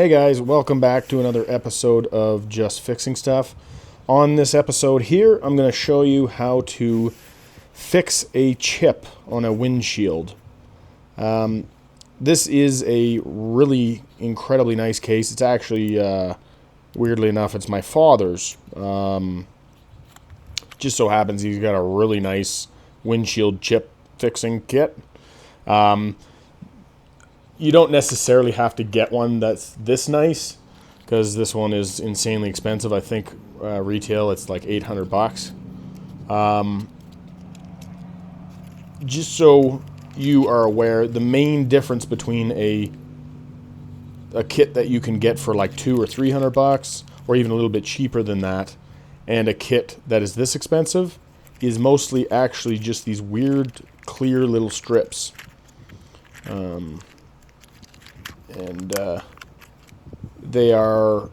Hey guys, welcome back to another episode of Just Fixing Stuff. On this episode here, I'm going to show you how to fix a chip on a windshield. This is a really incredibly nice case. It's actually, weirdly enough, it's my father's. Just so happens he's got a really nice windshield chip fixing kit. You don't necessarily have to get one that's this nice, because this one is insanely expensive. I think retail it's like $800. Just so you are aware, the main difference between a kit that you can get for like $200 or $300, or even a little bit cheaper than that, and a kit that is this expensive, is mostly actually just these weird clear little strips. They are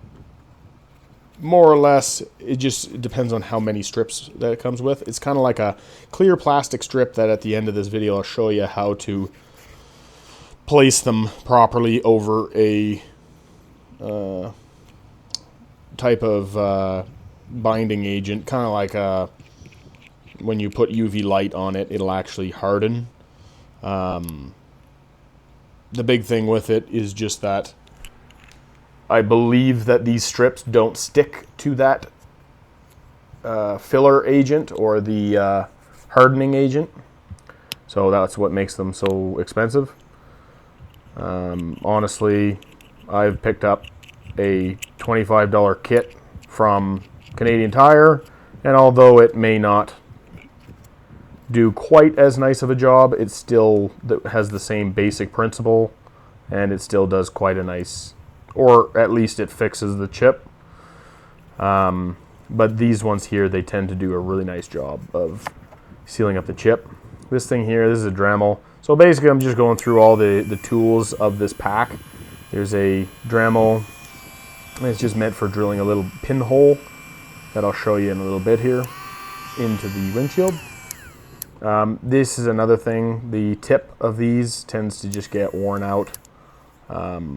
more or less, it just depends on how many strips that it comes with. It's kind of like a clear plastic strip that at the end of this video I'll show you how to place them properly over a type of binding agent, kind of like when you put UV light on it, it'll actually harden. The big thing with it is just that I believe that these strips don't stick to that filler agent or the hardening agent. So that's what makes them so expensive. Honestly, I've picked up a $25 kit from Canadian Tire, and although it may not do quite as nice of a job, it still has the same basic principle, and it still does quite a nice, or at least it fixes the chip. But these ones here, they tend to do a really nice job of sealing up the chip. This thing here, this is a Dremel. So basically I'm just going through all the tools of this pack. There's a Dremel, and it's just meant for drilling a little pinhole that I'll show you in a little bit here into the windshield. This is another thing. The tip of these tends to just get worn out. But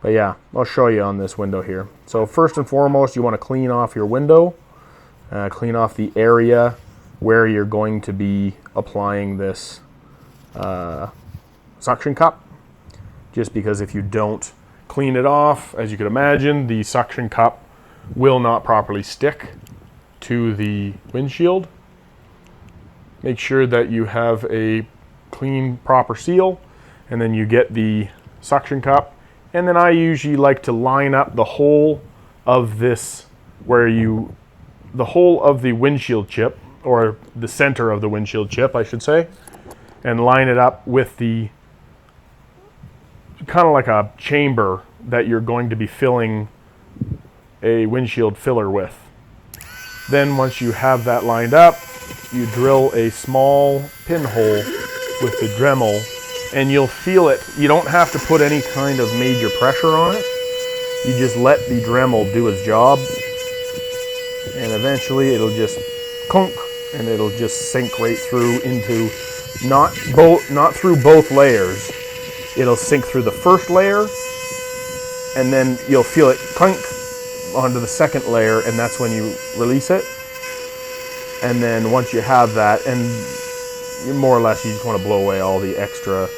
yeah, I'll show you on this window here. So first and foremost, you want to clean off your window. Clean off the area where you're going to be applying this suction cup. Just because if you don't clean it off, as you can imagine, the suction cup will not properly stick to the windshield. Make sure that you have a clean, proper seal, and then you get the suction cup. And then I usually like to line up the whole of this, the whole of the windshield chip, or the center of the windshield chip, I should say, and line it up with the kind of like a chamber that you're going to be filling a windshield filler with. Then once you have that lined up, you drill a small pinhole with the Dremel, and you'll feel it. You don't have to put any kind of major pressure on it. You just let the Dremel do its job, and eventually it'll just clunk, and it'll just sink right through into, not through both layers. It'll sink through the first layer, and then you'll feel it clunk onto the second layer, and that's when you release it. And then once you have that, and more or less you just want to blow away all the extra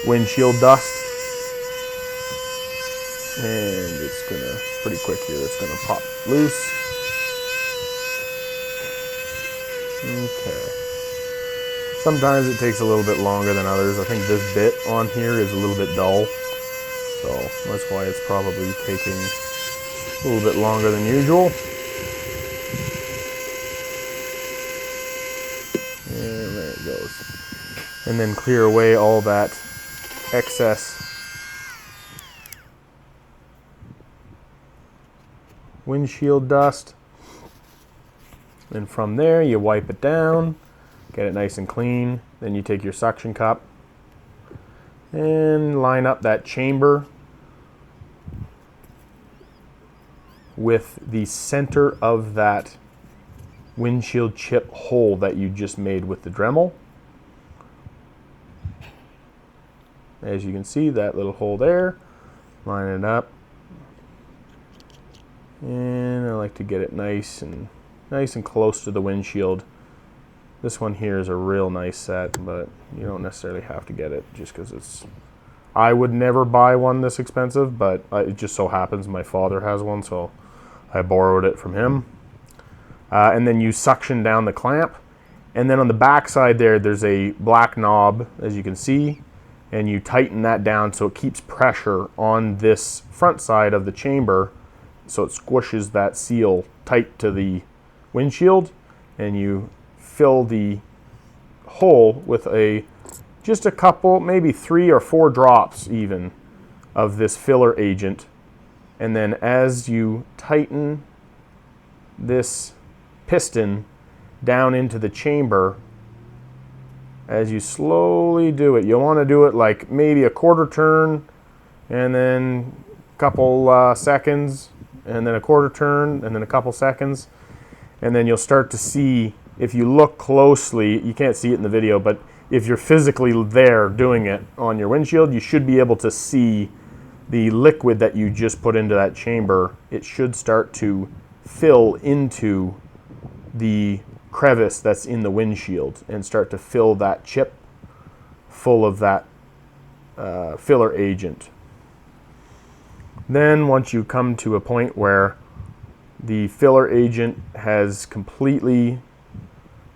windshield dust. And it's gonna, pretty quick here, it's gonna pop loose. Okay. Sometimes it takes a little bit longer than others. I think this bit on here is a little bit dull, so that's why it's probably taking a little bit longer than usual. And there it goes. And then clear away all that excess windshield dust. And from there, you wipe it down, get it nice and clean. Then you take your suction cup and line up that chamber with the center of that windshield chip hole that you just made with the Dremel. As you can see, that little hole there, line it up. And I like to get it nice and close to the windshield. This one here is a real nice set, but you don't necessarily have to get it just because it's... I would never buy one this expensive, but it just so happens my father has one, so I borrowed it from him. And then you suction down the clamp. And then on the back side there's a black knob, as you can see, and you tighten that down so it keeps pressure on this front side of the chamber, so it squishes that seal tight to the windshield, and you fill the hole with just a couple, maybe 3 or 4 drops even, of this filler agent. And then as you tighten this piston down into the chamber, as you slowly do it, you'll want to do it like maybe a quarter turn, and then a couple seconds, and then a quarter turn, and then a couple seconds, and then you'll start to see, if you look closely, you can't see it in the video, but if you're physically there doing it on your windshield, you should be able to see the liquid that you just put into that chamber. It should start to fill into the crevice that's in the windshield and start to fill that chip full of that filler agent. Then once you come to a point where the filler agent has completely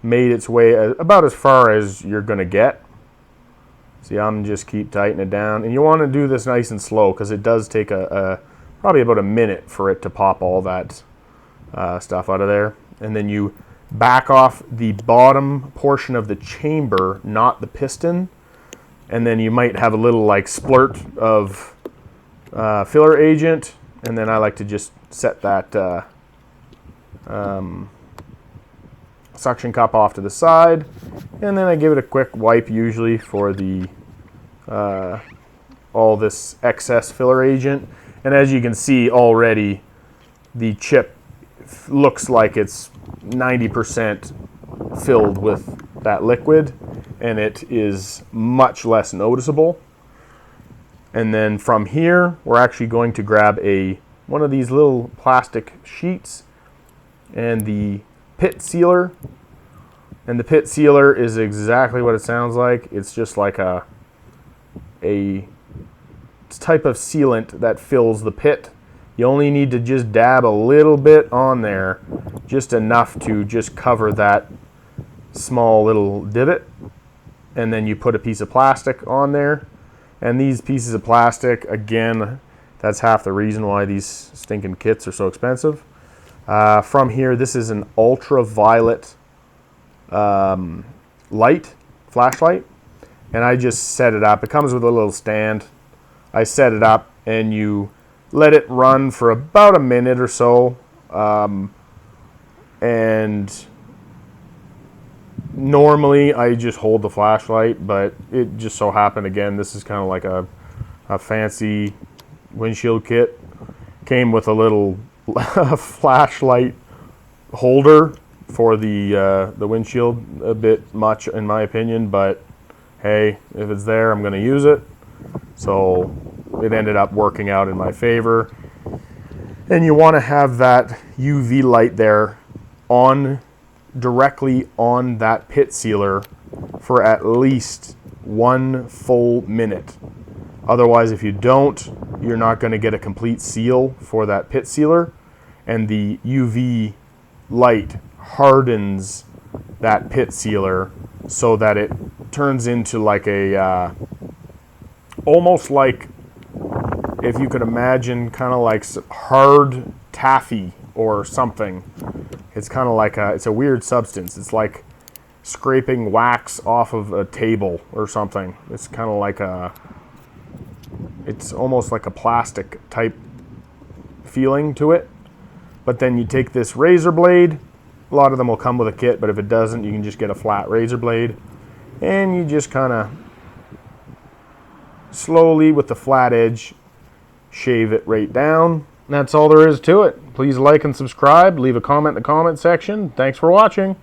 made its way about as far as you're going to get, see, I'm just keep tightening it down, and you want to do this nice and slow because it does take probably about a minute for it to pop all that stuff out of there. And then you back off the bottom portion of the chamber, not the piston, and then you might have a little like splurt of filler agent, and then I like to just set that suction cup off to the side, and then I give it a quick wipe usually for the all this excess filler agent. And as you can see already, the chip looks like it's 90% filled with that liquid, and it is much less noticeable. And then from here, we're actually going to grab one of these little plastic sheets and the pit sealer. And the pit sealer is exactly what it sounds like. It's just like a type of sealant that fills the pit. You only need to just dab a little bit on there, just enough to just cover that small little divot. And then you put a piece of plastic on there. And these pieces of plastic, again, that's half the reason why these stinking kits are so expensive. From here, this is an ultraviolet flashlight, and I just set it up. It comes with a little stand. I set it up, and you let it run for about a minute or so, and normally I just hold the flashlight, but it just so happened, again, this is kind of like a fancy windshield kit. Came with a little flashlight holder for the windshield, a bit much in my opinion, but hey, if it's there, I'm going to use it. So it ended up working out in my favor. And you want to have that UV light there directly on that pit sealer for at least 1 full minute. Otherwise, if you don't, you're not going to get a complete seal for that pit sealer, and the UV light hardens that pit sealer so that it turns into like almost like, if you could imagine, kind of like hard taffy or something. It's kind of like it's a weird substance. It's like scraping wax off of a table or something. It's kind of like it's almost like a plastic type feeling to it. But then you take this razor blade. A lot of them will come with a kit, but if it doesn't, you can just get a flat razor blade. And you just kind of slowly, with the flat edge, shave it right down. That's all there is to it. Please like and subscribe. Leave a comment in the comment section. Thanks for watching.